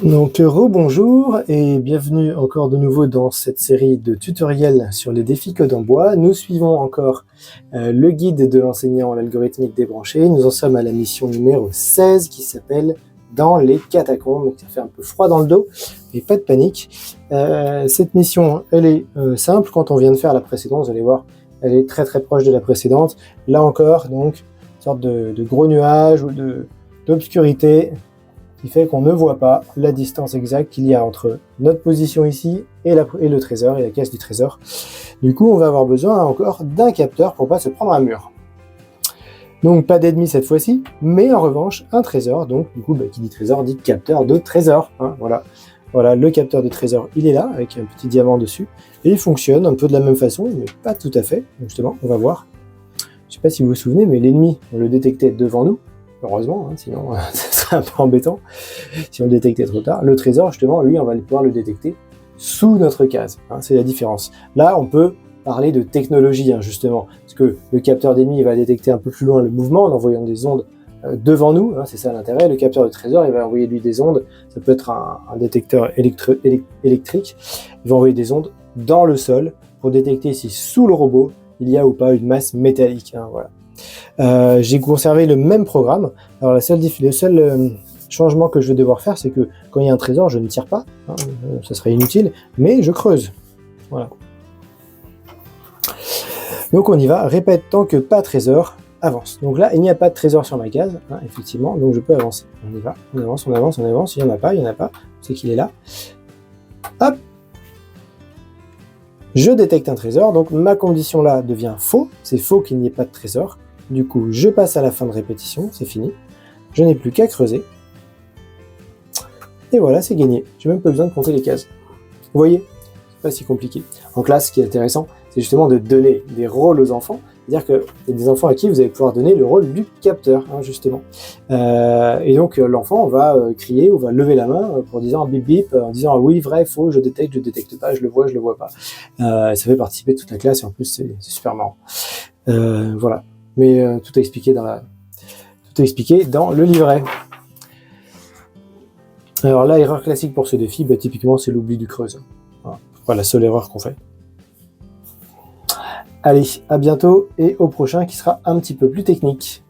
Donc rebonjour et bienvenue encore de nouveau dans cette série de tutoriels sur les défis code en bois. Nous suivons encore le guide de l'enseignant en algorithmique débranché. Nous en sommes à la mission numéro 16 qui s'appelle Dans les catacombes. Donc ça fait un peu froid dans le dos, mais pas de panique. Cette mission, elle est simple. Quand on vient de faire la précédente, vous allez voir, elle est très très proche de la précédente. Là encore, donc, une sorte de gros nuage ou d'obscurité qui fait qu'on ne voit pas la distance exacte qu'il y a entre notre position ici et le trésor, et la caisse du trésor. Du coup, on va avoir besoin encore d'un capteur pour pas se prendre un mur. Donc pas d'ennemi cette fois-ci, mais en revanche un trésor. Donc du coup, qui dit trésor dit capteur de trésor. Hein, voilà, le capteur de trésor, il est là, avec un petit diamant dessus, et il fonctionne un peu de la même façon, mais pas tout à fait. Donc justement, on va voir. Je sais pas si vous vous souvenez, mais l'ennemi, on le détectait devant nous, heureusement, hein, sinon ça serait un peu embêtant si on le détectait trop tard. Le trésor, justement, lui, on va pouvoir le détecter sous notre case, hein, c'est la différence. Là, on peut parler de technologie, hein, justement, parce que le capteur d'ennemi va détecter un peu plus loin le mouvement en envoyant des ondes devant nous, hein, c'est ça l'intérêt. Le capteur de trésor, il va envoyer lui des ondes, ça peut être un détecteur électrique, il va envoyer des ondes dans le sol pour détecter si sous le robot, il y a ou pas une masse métallique, hein, voilà. J'ai conservé le même programme. Alors le seul changement que je vais devoir faire, c'est que quand il y a un trésor, je ne tire pas, hein, ça serait inutile, mais je creuse. Voilà. Donc on y va, répète tant que pas trésor, avance. Donc là, il n'y a pas de trésor sur ma case, hein, effectivement, donc je peux avancer. On y va, on avance, on avance, on avance, il n'y en a pas, c'est qu'il est là. Hop! Je détecte un trésor, donc ma condition là devient faux, c'est faux qu'il n'y ait pas de trésor. Du coup, je passe à la fin de répétition, c'est fini. Je n'ai plus qu'à creuser. Et voilà, c'est gagné. J'ai même pas besoin de compter les cases. Vous voyez, c'est pas si compliqué. En classe, ce qui est intéressant, c'est justement de donner des rôles aux enfants. C'est-à-dire qu'il y a des enfants à qui vous allez pouvoir donner le rôle du capteur, hein, justement. Et donc, l'enfant va crier ou va lever la main pour disant bip bip, en disant oui, vrai, faux, je détecte pas, je le vois pas. Ça fait participer toute la classe et en plus, c'est super marrant. Voilà. Mais tout est expliqué dans le livret. Alors là, erreur classique pour ce défi, typiquement, c'est l'oubli du creuse. Voilà, la seule erreur qu'on fait. Allez, à bientôt et au prochain qui sera un petit peu plus technique.